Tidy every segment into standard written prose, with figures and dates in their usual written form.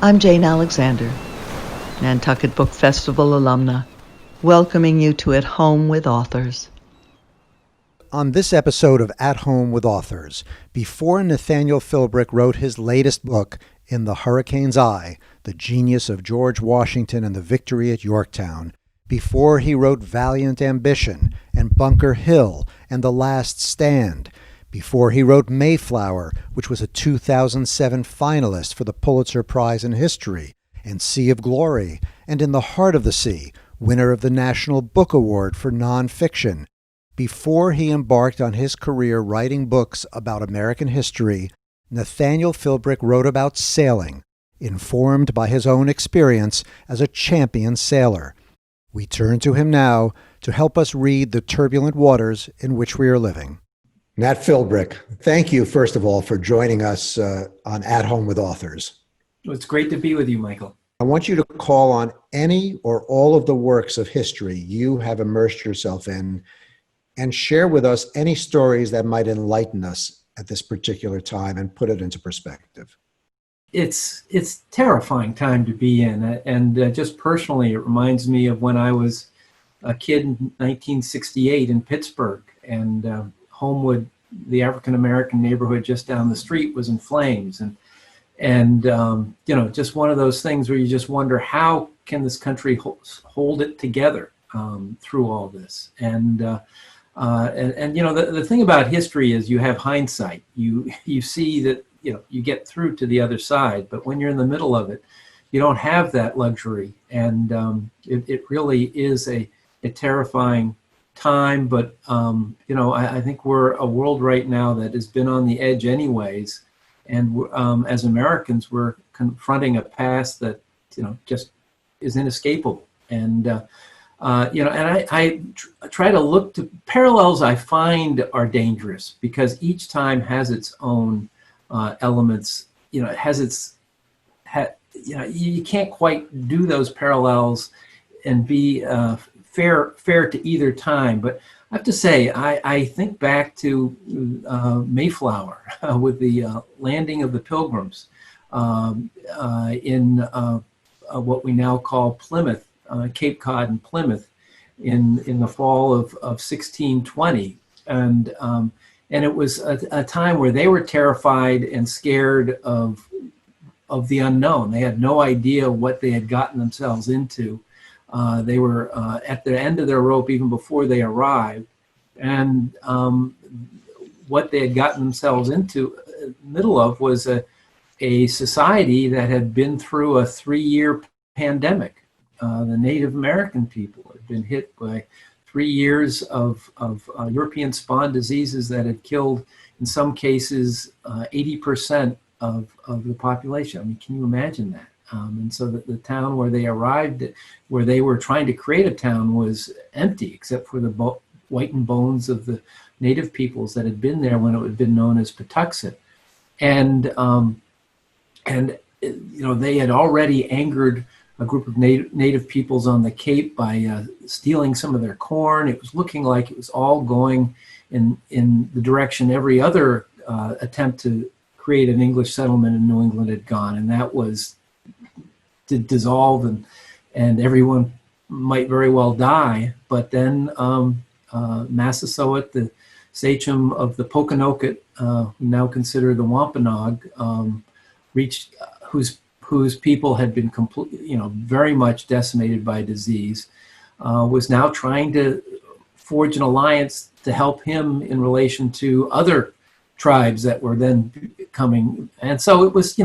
I'm Jane Alexander, Nantucket Book Festival alumna, welcoming you to At Home with Authors. On this episode of At Home with Authors, before Nathaniel Philbrick wrote his latest book, In the Hurricane's Eye, The Genius of George Washington and the Victory at Yorktown, before he wrote Valiant Ambition and Bunker Hill and The Last Stand, before he wrote Mayflower, which was a 2007 finalist for the Pulitzer Prize in History, and Sea of Glory, and In the Heart of the Sea, winner of the National Book Award for Nonfiction. Before he embarked on his career writing books about American history, Nathaniel Philbrick wrote about sailing, informed by his own experience as a champion sailor. We turn to him now to help us read the turbulent waters in which we are living. Nat Philbrick, thank you, first of all, for joining us on At Home with Authors. Well, it's great to be with you, Michael. I want you to call on any or all of the works of history you have immersed yourself in and share with us any stories that might enlighten us at this particular time and put it into perspective. It's a terrifying time to be in. And just personally, it reminds me of when I was a kid in 1968 in Pittsburgh, and Homewood, the African-American neighborhood just down the street, was in flames. And just one of those things where you just wonder, how can this country hold it together through all this? And the thing about history is you have hindsight. You see that, you get through to the other side, but when you're in the middle of it, you don't have that luxury. And it really is a terrifying time, but I think we're a world right now that has been on the edge anyways, and as Americans, we're confronting a past that just is inescapable. And I try to look to parallels. I find are dangerous because each time has its own elements. It has you can't quite do those parallels and be fair to either time. But I have to say, I think back to Mayflower with the landing of the Pilgrims in what we now call Plymouth, Cape Cod and Plymouth, in the fall of 1620, and it was a time where they were terrified and scared of the unknown. They had no idea what they had gotten themselves into. They were at the end of their rope even before they arrived, and what they had gotten themselves into middle of was a society that had been through a 3-year pandemic. The Native American people had been hit by 3 years of European spawn diseases that had killed, in some cases, 80% of the population. I mean, can you imagine that? And so the town where they arrived, where they were trying to create a town, was empty except for the whitened bones of the native peoples that had been there when it had been known as Patuxet. And they had already angered a group of native peoples on the Cape by stealing some of their corn. It was looking like it was all going in the direction every other attempt to create an English settlement in New England had gone, and that was to dissolve, and everyone might very well die. But then Massasoit, the sachem of the Pokanoket, who now consider the Wampanoag, reached whose people had been very much decimated by disease, was now trying to forge an alliance to help him in relation to other tribes that were then coming. And so it was,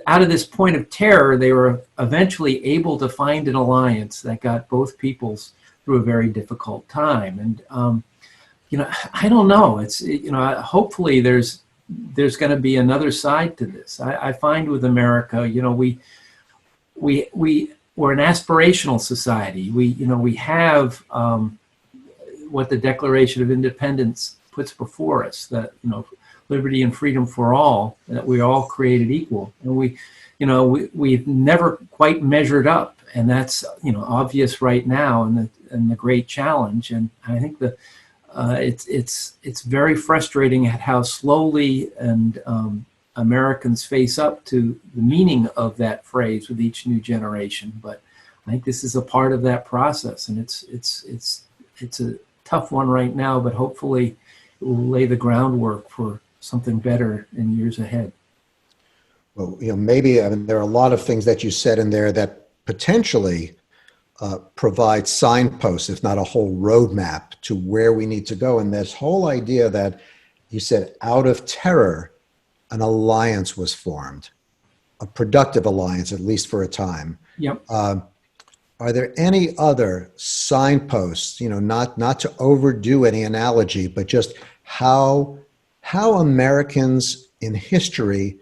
out of this point of terror, they were eventually able to find an alliance that got both peoples through a very difficult time. And, I don't know. It's, hopefully there's going to be another side to this. I find with America, we're an aspirational society. We have what the Declaration of Independence puts before us, that liberty and freedom for all, that we're all created equal, and we've never quite measured up, and that's obvious right now, and the great challenge. And I think it's very frustrating at how slowly and Americans face up to the meaning of that phrase with each new generation. But I think this is a part of that process, and it's a tough one right now, but hopefully it will lay the groundwork for something better in years ahead. Well, maybe, I mean, there are a lot of things that you said in there that potentially provide signposts, if not a whole roadmap to where we need to go. And this whole idea that you said, out of terror, an alliance was formed, a productive alliance, at least for a time. Yep. Are there any other signposts, not to overdo any analogy, but just how Americans in history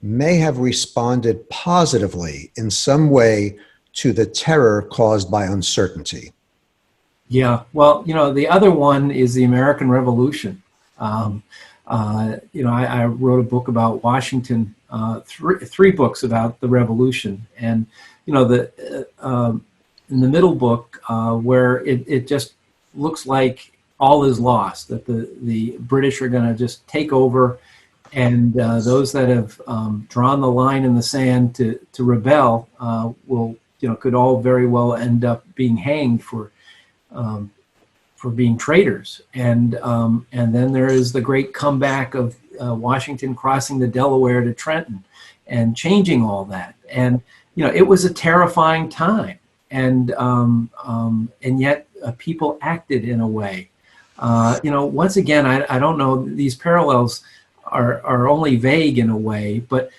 may have responded positively in some way to the terror caused by uncertainty? Yeah, well, the other one is the American Revolution. I wrote a book about Washington, three books about the Revolution, and in the middle book where it just looks like all is lost, that the British are going to just take over, and those that have drawn the line in the sand to rebel will could all very well end up being hanged for being traitors. And then there is the great comeback of Washington crossing the Delaware to Trenton and changing all that. And it was a terrifying time, and yet people acted in a way. Once again, I don't know, these parallels are only vague in a way, but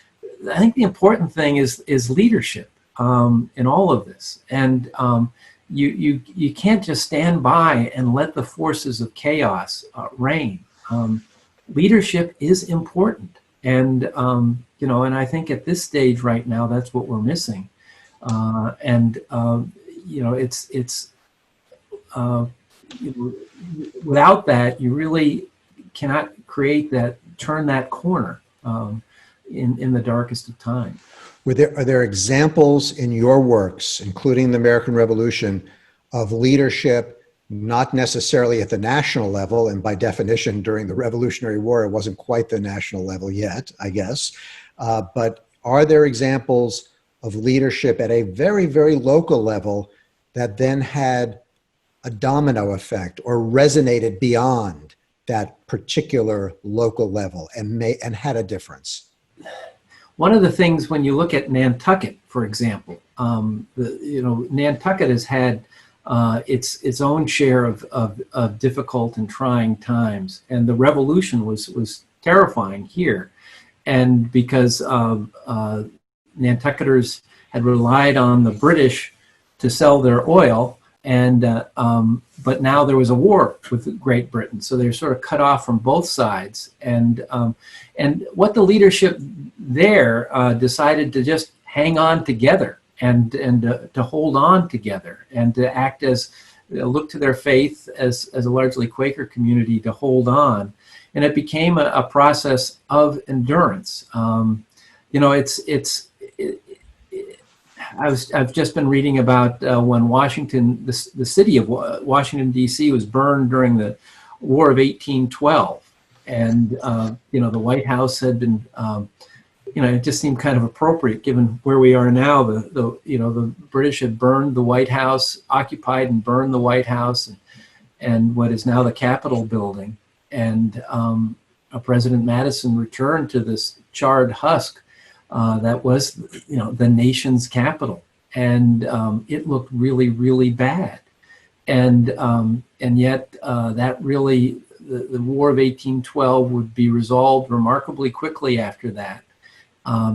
I think the important thing is leadership in all of this. And you can't just stand by and let the forces of chaos reign. Leadership is important, and and I think at this stage right now, that's what we're missing. Without that, you really cannot turn that corner in the darkest of time. Are there examples in your works, including the American Revolution, of leadership not necessarily at the national level, and by definition during the Revolutionary War it wasn't quite the national level yet, I guess, but are there examples of leadership at a very, very local level that then had a domino effect or resonated beyond that particular local level and had a difference? One of the things, when you look at Nantucket, for example, Nantucket has had its own share of difficult and trying times, and the revolution was terrifying here, and because Nantucketers had relied on the British to sell their oil, and but now there was a war with Great Britain, so they're sort of cut off from both sides. And what the leadership there decided to just hang on together and to hold on together and to act as look to their faith as a largely Quaker community to hold on, and it became a process of endurance. I've just been reading about when Washington, the city of Washington, D.C. was burned during the War of 1812. And, the White House had been, it just seemed kind of appropriate given where we are now. The British had burned the White House, occupied and burned the White House and what is now the Capitol building. And President Madison returned to this charred husk that was, the nation's capital, and it looked really, really bad, and yet that really the War of 1812 would be resolved remarkably quickly after that.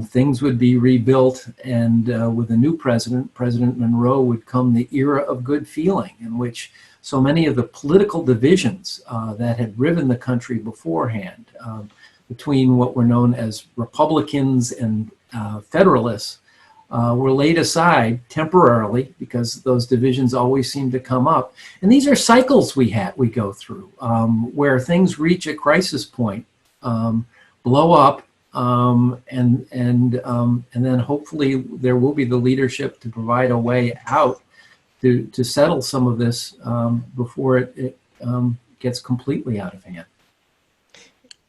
Things would be rebuilt, and with a new president, President Monroe, would come the era of good feeling, in which so many of the political divisions that had riven the country beforehand, between what were known as Republicans and Federalists, were laid aside temporarily, because those divisions always seem to come up. And these are cycles we go through, where things reach a crisis point, blow up, and then hopefully there will be the leadership to provide a way out to settle some of this before it gets completely out of hand.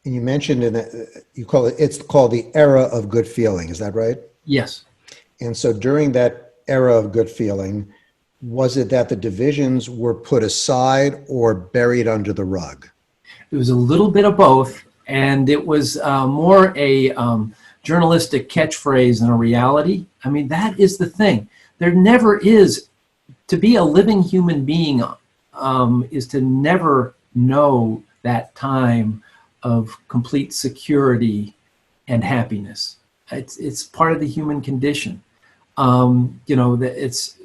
And you mentioned in the, you call it, it's called the era of good feeling. Is that right? Yes. And so during that era of good feeling, was it that the divisions were put aside or buried under the rug? It was a little bit of both, and it was more a journalistic catchphrase than a reality. I mean, that is the thing. There never is, to be a living human being is to never know that time of complete security and happiness. It's part of the human condition. It's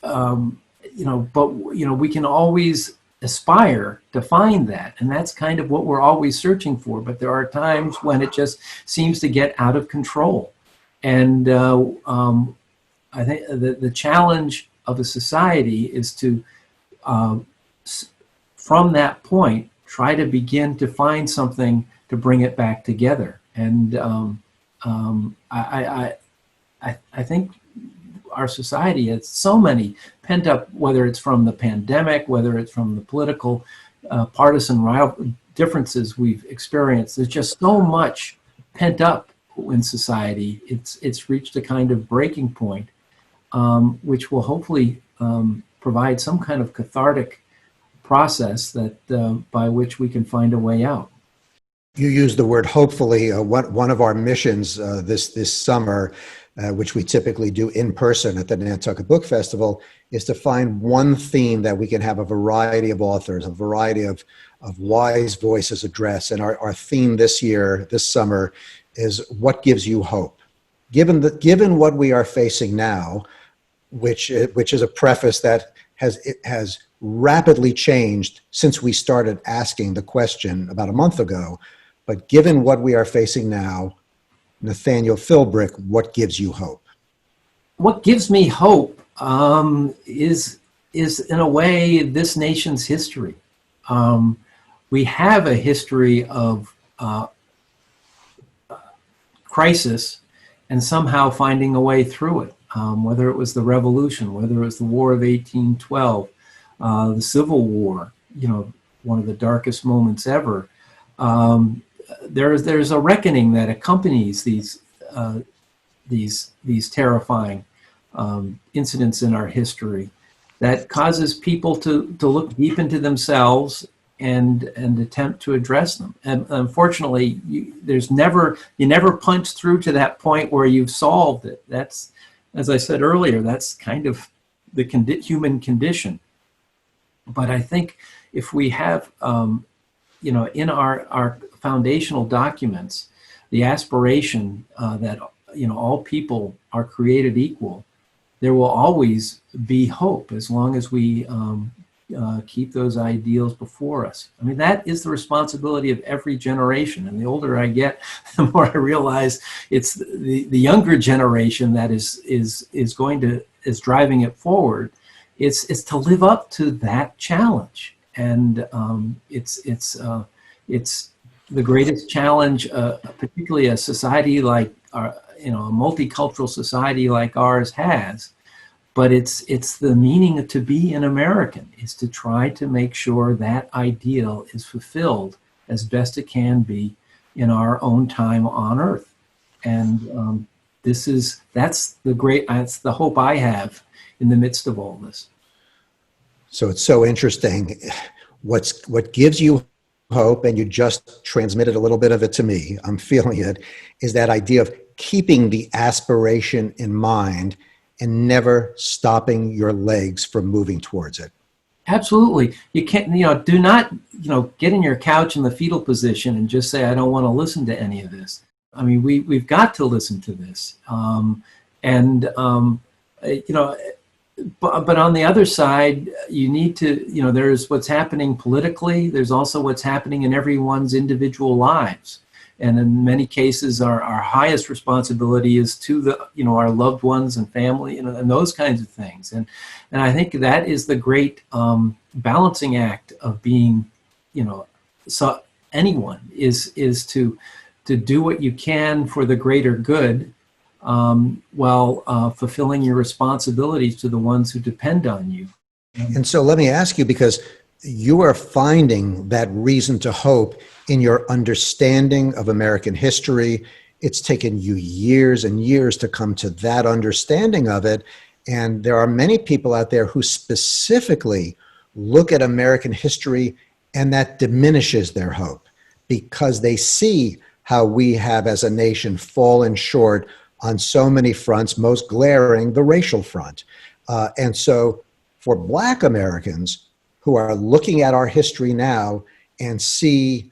but we can always aspire to find that, and that's kind of what we're always searching for. But there are times when it just seems to get out of control, and I think the challenge of a society is to, from that point, try to begin to find something to bring it back together. And I think our society has so many pent up, whether it's from the pandemic, whether it's from the political partisan differences we've experienced. There's just so much pent up in society. It's reached a kind of breaking point, which will hopefully provide some kind of cathartic process that by which we can find a way out. You used the word hopefully. One of our missions this summer, which we typically do in person at the Nantucket Book Festival, is to find one theme that we can have a variety of authors, a variety of wise voices address. And our theme this summer, is what gives you hope? Given what we are facing now, which is a preface that has rapidly changed since we started asking the question about a month ago. But given what we are facing now, Nathaniel Philbrick, what gives you hope? What gives me hope is in a way this nation's history. We have a history of crisis and somehow finding a way through it. Whether it was the Revolution, whether it was the War of 1812, the Civil War, one of the darkest moments ever. There's a reckoning that accompanies these terrifying incidents in our history that causes people to look deep into themselves and attempt to address them. And unfortunately, you never punch through to that point where you've solved it. That's, as I said earlier, that's kind of the human condition. But I think if we have, in our foundational documents, the aspiration that all people are created equal, there will always be hope as long as we keep those ideals before us. I mean, that is the responsibility of every generation. And the older I get, the more I realize it's the younger generation that is driving it forward. It's to live up to that challenge, and it's the greatest challenge, particularly a society like a multicultural society like ours has. But it's the meaning to be an American, is to try to make sure that ideal is fulfilled as best it can be in our own time on Earth. And that's the hope I have in the midst of all this. So it's so interesting. What gives you hope, and you just transmitted a little bit of it to me, I'm feeling it, is that idea of keeping the aspiration in mind and never stopping your legs from moving towards it. Absolutely. You can't, do not, get in your couch in the fetal position and just say, I don't want to listen to any of this. I mean, we've got to listen to this. But on the other side, you need to, there's what's happening politically. There's also what's happening in everyone's individual lives. And in many cases, our highest responsibility is to our loved ones and family and those kinds of things. And I think that is the great balancing act of being, so anyone is to do what you can for the greater good, while fulfilling your responsibilities to the ones who depend on you. And so let me ask you, because you are finding that reason to hope in your understanding of American history. It's taken you years and years to come to that understanding of it. And there are many people out there who specifically look at American history, and that diminishes their hope because they see how we have as a nation fallen short on so many fronts, most glaring the racial front. And so for Black Americans who are looking at our history now and see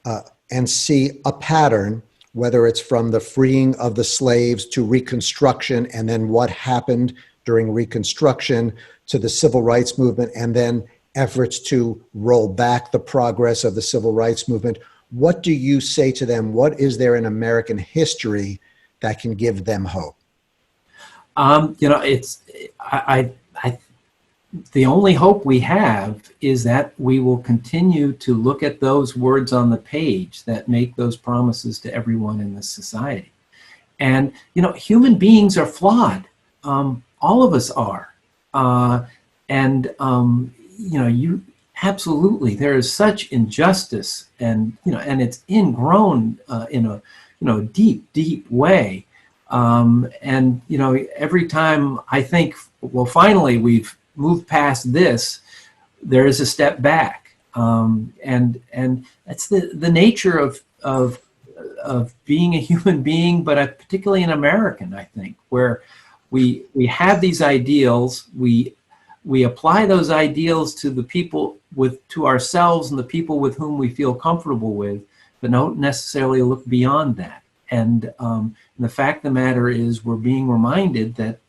a pattern, whether it's from the freeing of the slaves to Reconstruction, and then what happened during Reconstruction to the Civil Rights Movement, and then efforts to roll back the progress of the Civil Rights Movement. What do you say to them? What is there in American history that can give them hope? The only hope we have is that we will continue to look at those words on the page that make those promises to everyone in this society. And, human beings are flawed. All of us are. You absolutely, there is such injustice, and it's ingrown in a deep, deep way. Every time I think, well, finally we've moved past this, there is a step back, and that's the nature of being a human being, but particularly an American, I think, where we have these ideals, we apply those ideals to the people to ourselves and the people with whom we feel comfortable with, but don't necessarily look beyond that. And the fact of the matter is, we're being reminded that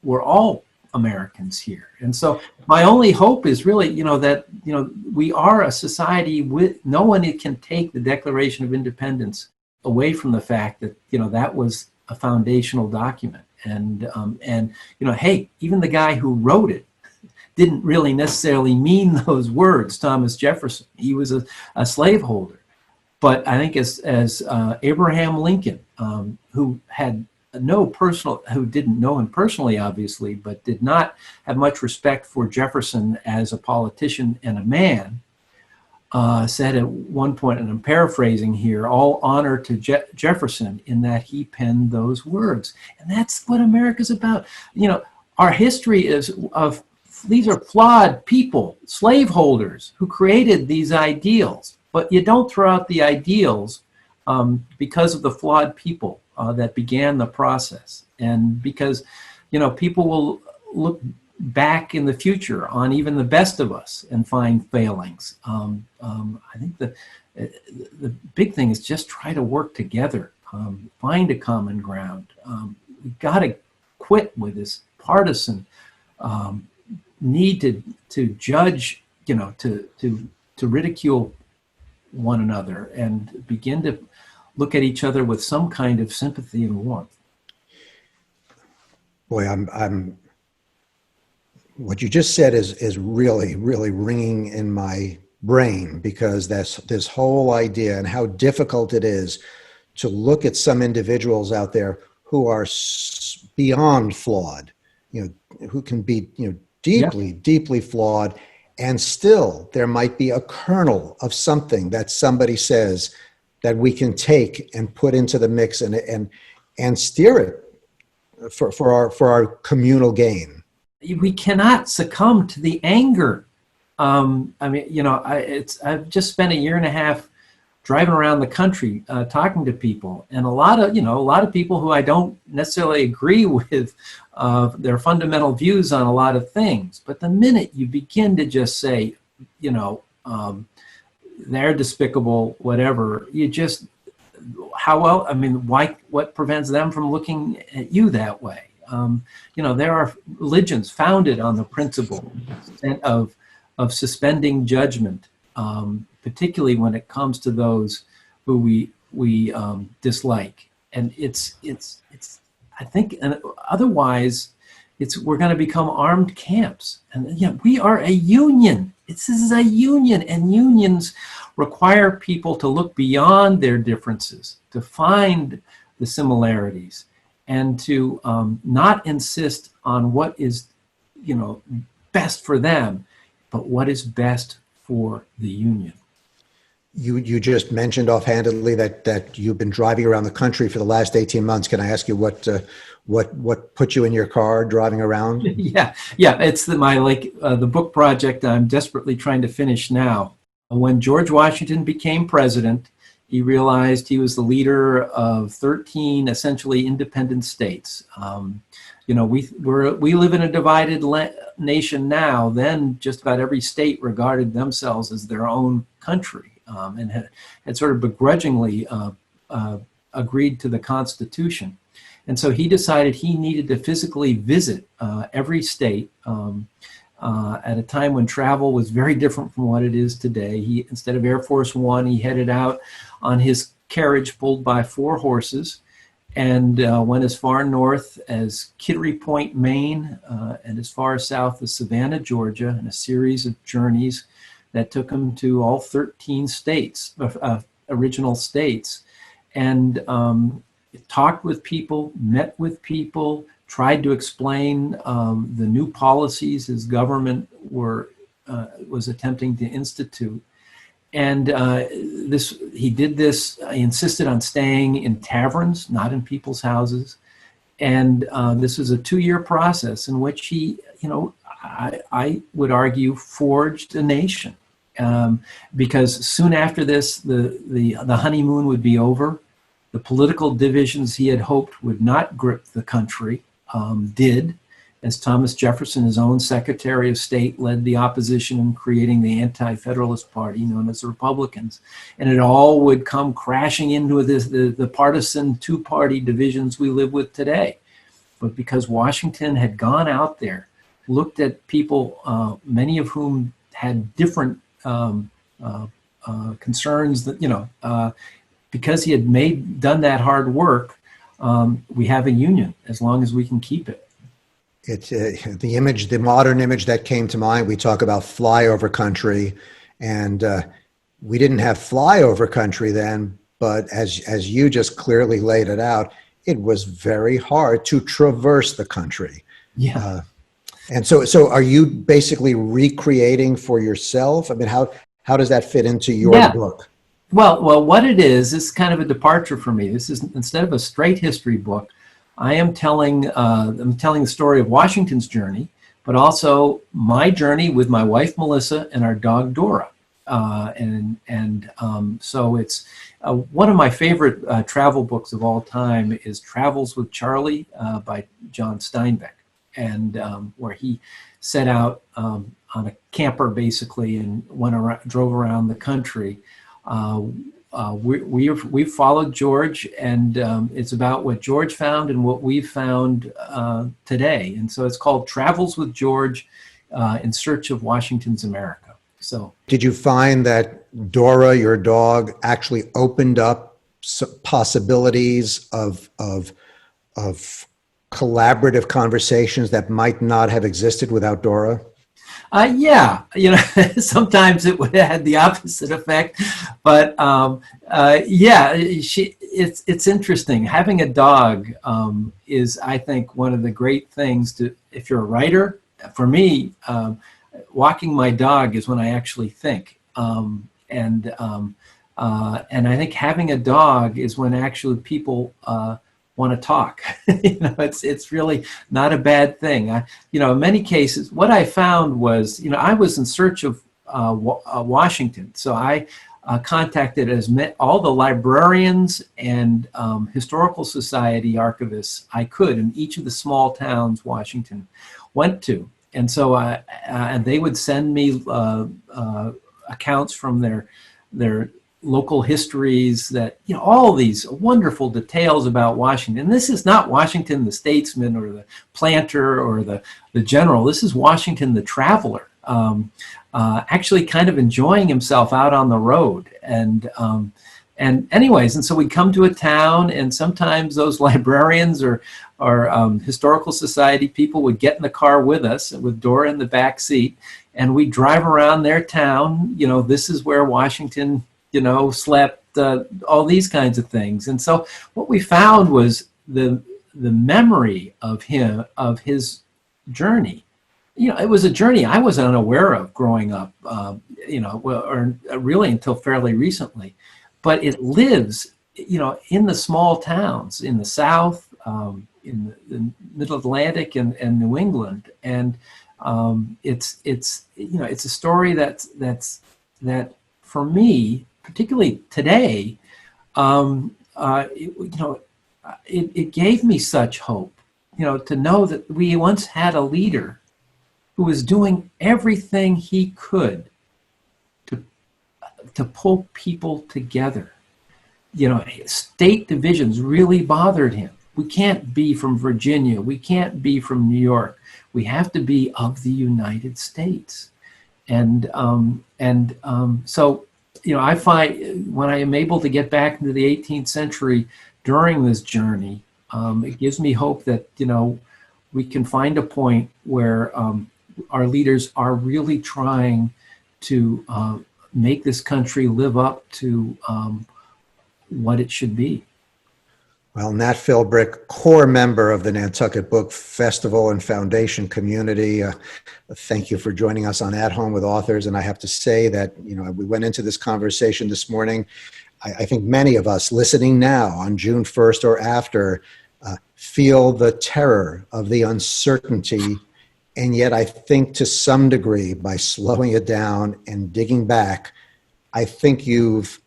we're all Americans here. And so my only hope is really that we are a society with no one can take the Declaration of Independence away from the fact that that was a foundational document. And hey, even the guy who wrote it didn't really necessarily mean those words, Thomas Jefferson. He was a slaveholder. But I think as Abraham Lincoln, who didn't know him personally, obviously, but did not have much respect for Jefferson as a politician and a man, said at one point, and I'm paraphrasing here, all honor to Jefferson in that he penned those words. And that's what America's about. Our history is of these are flawed people, slaveholders who created these ideals. But you don't throw out the ideals because of the flawed people that began the process. And because, people will look back in the future on even the best of us and find failings. I think the big thing is just try to work together, find a common ground. We've got to quit with this partisan need to judge, to ridicule one another, and begin to look at each other with some kind of sympathy and warmth. Boy, I'm what you just said is really, really ringing in my brain, because that's this whole idea and how difficult it is to look at some individuals out there who are beyond flawed, who can be, deeply, deeply flawed. And still, there might be a kernel of something that somebody says that we can take and put into the mix and steer it for our communal gain. We cannot succumb to the anger. I've just spent a year and a half driving around the country talking to people, and a lot of people who I don't necessarily agree with their fundamental views on a lot of things. But the minute you begin to just say, they're despicable, whatever, what prevents them from looking at you that way? There are religions founded on the principle of suspending judgment, particularly when it comes to those who we dislike. And it's I think, and otherwise we're going to become armed camps. And we are a union. This is a union, and unions require people to look beyond their differences, to find the similarities, and to not insist on what is, best for them, but what is best for the Union. You just mentioned offhandedly that you've been driving around the country for the last 18 months. Can I ask you what put you in your car driving around? Yeah. It's the book project I'm desperately trying to finish now. When George Washington became president, he realized he was the leader of 13 essentially independent states. We live in a divided nation now. Then just about every state regarded themselves as their own country, and had sort of begrudgingly agreed to the Constitution. And so he decided he needed to physically visit every state at a time when travel was very different from what it is today. He, instead of Air Force One, he headed out on his carriage pulled by 4 horses and went as far north as Kittery Point, Maine, and as far south as Savannah, Georgia, in a series of journeys that took him to all 13 states, original states, and talked with people, met with people, tried to explain the new policies his government was attempting to institute. And he insisted on staying in taverns, not in people's houses. And this was a 2-year process in which he, I would argue, forged a nation. Because soon after this, the honeymoon would be over. The political divisions he had hoped would not grip the country did, as Thomas Jefferson, his own Secretary of State, led the opposition in creating the Anti-Federalist Party known as the Republicans. And it all would come crashing into the partisan 2-party divisions we live with today. But because Washington had gone out there, looked at people, many of whom had different concerns that, because he had done that hard work, we have a union as long as we can keep it. It's the modern image that came to mind. We talk about flyover country, and we didn't have flyover country then, but as you just clearly laid it out, it was very hard to traverse the country. Yeah. And so are you basically recreating for yourself? I mean, how does that fit into your book? Well, what it is kind of a departure for me. This is, instead of a straight history book, I am telling the story of Washington's journey, but also my journey with my wife Melissa and our dog Dora. So it's one of my favorite travel books of all time is Travels with Charlie by John Steinbeck, and where he set out on a camper basically and drove around the country. We've followed George, and it's about what George found and what we've found today. And so it's called Travels with George in Search of Washington's America. So, did you find that Dora, your dog, actually opened up possibilities of collaborative conversations that might not have existed without Dora? Yeah, sometimes it would have had the opposite effect, but it's interesting. Having a dog is, I think, one of the great things if you're a writer. For me, walking my dog is when I actually think, and I think having a dog is when actually people want to talk. It's really not a bad thing. In many cases, what I found was, I was in search of Washington, so I contacted all the librarians and historical society archivists I could in each of the small towns Washington went to, and so and they would send me accounts from their local histories that, all these wonderful details about Washington. And this is not Washington the statesman or the planter or the general. This is Washington the traveler, actually kind of enjoying himself out on the road. And so we'd come to a town, and sometimes those librarians or historical society people would get in the car with us, with Dora in the back seat, and we'd drive around their town. This is where Washington slept, all these kinds of things. And so what we found was the memory of his journey it was a journey I was unaware of growing up, or really until fairly recently. But it lives, in the small towns in the South, in the Middle Atlantic, and New England, and it's a story that for me, particularly today, it gave me such hope, to know that we once had a leader who was doing everything he could to pull people together. State divisions really bothered him. We can't be from Virginia. We can't be from New York. We have to be of the United States. And so, I find when I am able to get back into the 18th century during this journey, it gives me hope that, we can find a point where our leaders are really trying to make this country live up to what it should be. Well, Nat Philbrick, core member of the Nantucket Book Festival and Foundation community, thank you for joining us on At Home with Authors. And I have to say that, we went into this conversation this morning. I think many of us listening now on June 1st or after feel the terror of the uncertainty. And yet I think to some degree, by slowing it down and digging back, I think you've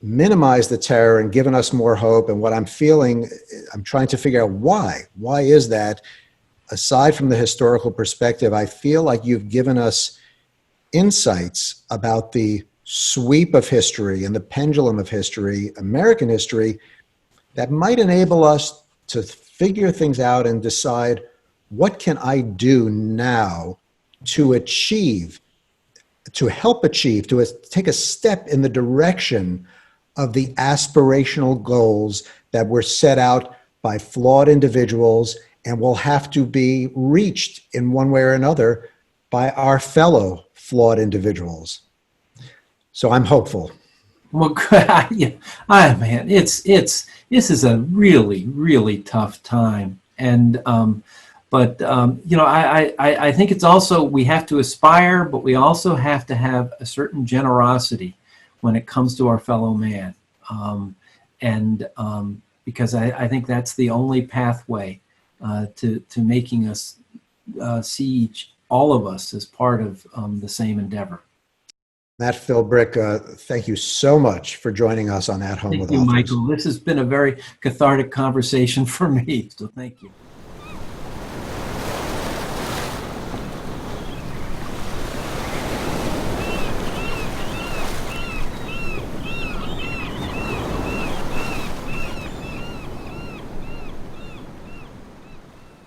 minimized the terror and given us more hope. And what I'm feeling, I'm trying to figure out why. Why is that? Aside from the historical perspective, I feel like you've given us insights about the sweep of history and the pendulum of history, American history, that might enable us to figure things out and decide, what can I do now to achieve, to help achieve, to take a step in the direction of the aspirational goals that were set out by flawed individuals and will have to be reached in one way or another by our fellow flawed individuals. So I'm hopeful. Well, yeah, man, this is a really, really tough time, and I think it's also, we have to aspire, but we also have to have a certain generosity when it comes to our fellow man, because I think that's the only pathway to making us see all of us as part of the same endeavor. Nat Philbrick, thank you so much for joining us on At Home with Authors. Thank you, Michael. This has been a very cathartic conversation for me, so thank you.